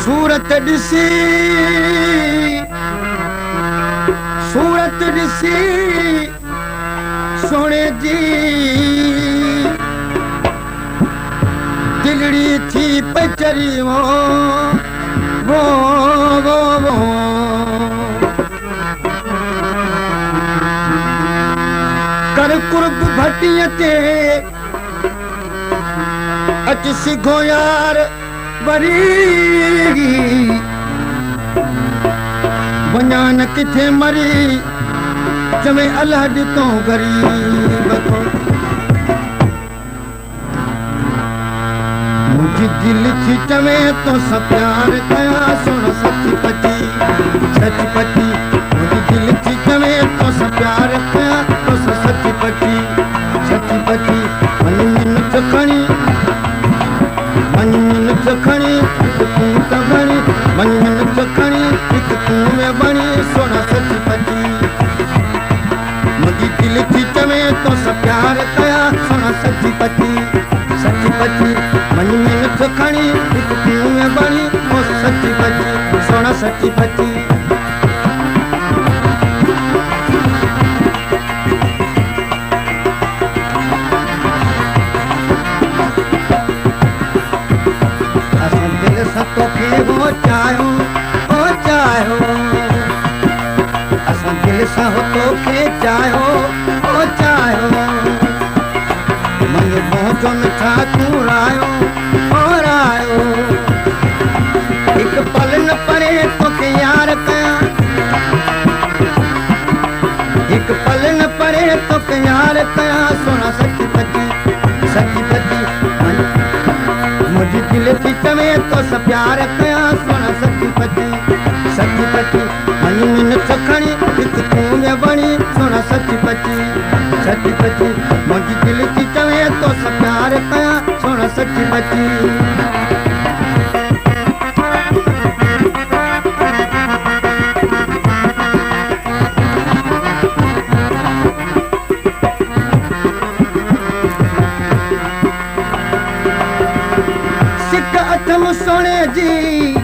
सूरत ॾिसी सोने जी दिलड़ी थी पचरी वो कर कुर्ब भटिय ते अच सिघो यार वरी वञान किथे मरी चवे अल्लाह ॾितो ग़रीब को मुंहिंजी दिल थी चवे तो सब प्यार कया सुन सची पची मुंहिंजी दिल थी चवे तो सब प्यार कया तो सची पची मन में नच खणी तूं त बणी मन में नच खणी हिकु तूं में बणी सोना सची पची मुंहिंजी दिल थी चवे तो सब प्यार कया सोना सची पची मन में नच खणी हिकु तूं में बणी सची पची सोना सची पची असां दिल सां तोखे चाहियो मन पहुचो मिठा तूं रायो हिकु पल न परे तोखे यार कयां हिकु पल न परे तोखे यार कयां सोना सची पची मुंहिंजी दिल थी चवे तो सब प्यार कयां सोना सची पची मन में नच खणी हिकु तूं में बणी सोना सची पची मुंहिंजी दिल थी चवे तो सब प्यार कयां सोना सची पची सोने जी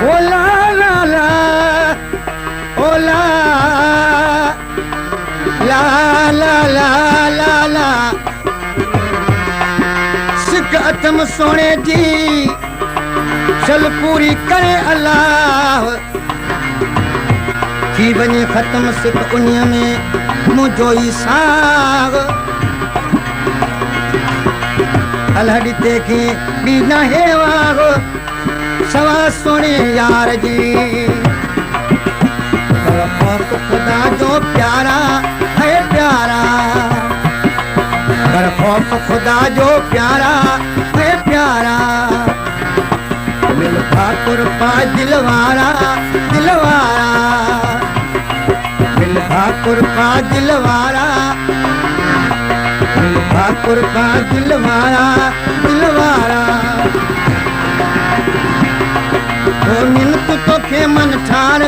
ओ ला ला ला ओ ला ला ला ला ला ला सिक अथम सोने जी चल पूरी करे अल्लाह थी वञे ख़त्म सिक उन्हीअ में मुंहिंजो ई साग अल्लाह ॾिते खे बि न हेवाग सवा सोने यार जी ख़ुदा जो प्यारा है प्यारा कर खौफ खुदा जो प्यारा है प्यारा मिल ठाकुर पा दिलवारा मिल ठाकुर पा दिलवारा ठाकुर का दिलवारा ओ मिनत तोखे मन ठार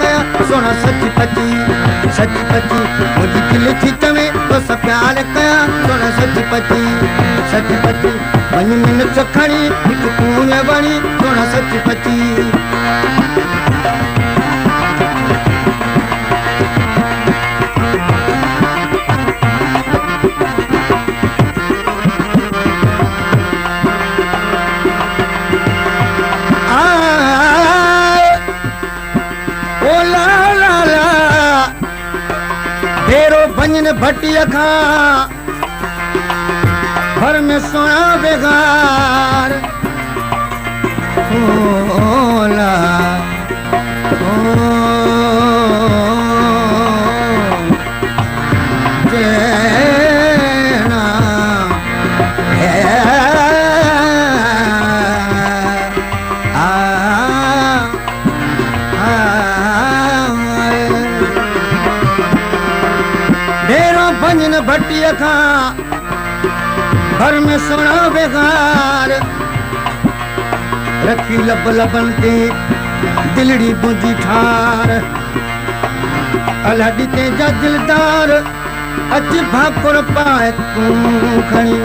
कया सोना सची पची मुंहिंजी दिल थी चवे तो सब प्यार कया सोना सची पची मन में नच खणी हिकु तूं में बणी सोना सची पची भटिया खां घर में सोया बेगार ओला जेना है भटिया खां घर में सोना बेगार रखी लबन ते दिलड़ी बुझी ठार अल्लाह ॾिते जा दिलदार अच भाकुर पाए तूं खणी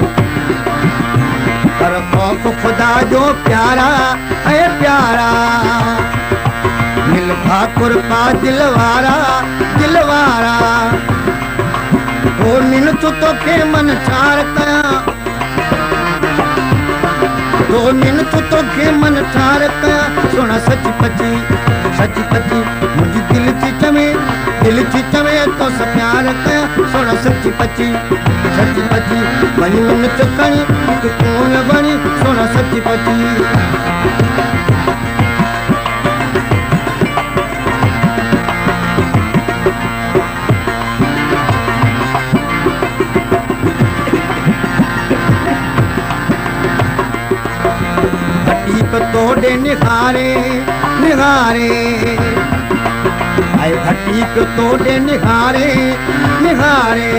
खुदा जो प्यारा है प्यारा मिल भाकुर पा दिलवारा दिलवारा ओ निन तू तोखे मन ठार कया ओ निन तू तोखे मन ठार कया सोना सच पची मुझी दिल थी चवे तो स प्यार कया सोना सच पची वही मन चुकणी हिकु कून बणी सोना सच पची तोड़े निहारे निहारे आए भट्टी को तोड़े निहारे निहारे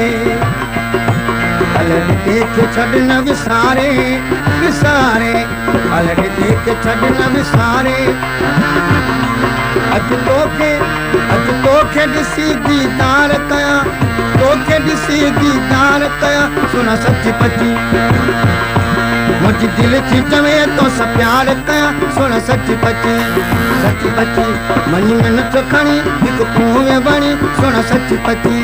अलग देख छड़न विसारे विसारे अलग देख छड़न विसारे अज तोखे ॾिसी दीदार कया तोखे ॾिसी दीदार कया सुना सच पची मुझी दिल थी चवे तो स प्यार कया सुन सच पची मनी में न चखणी हिकु कुएं बणी सुन सच पची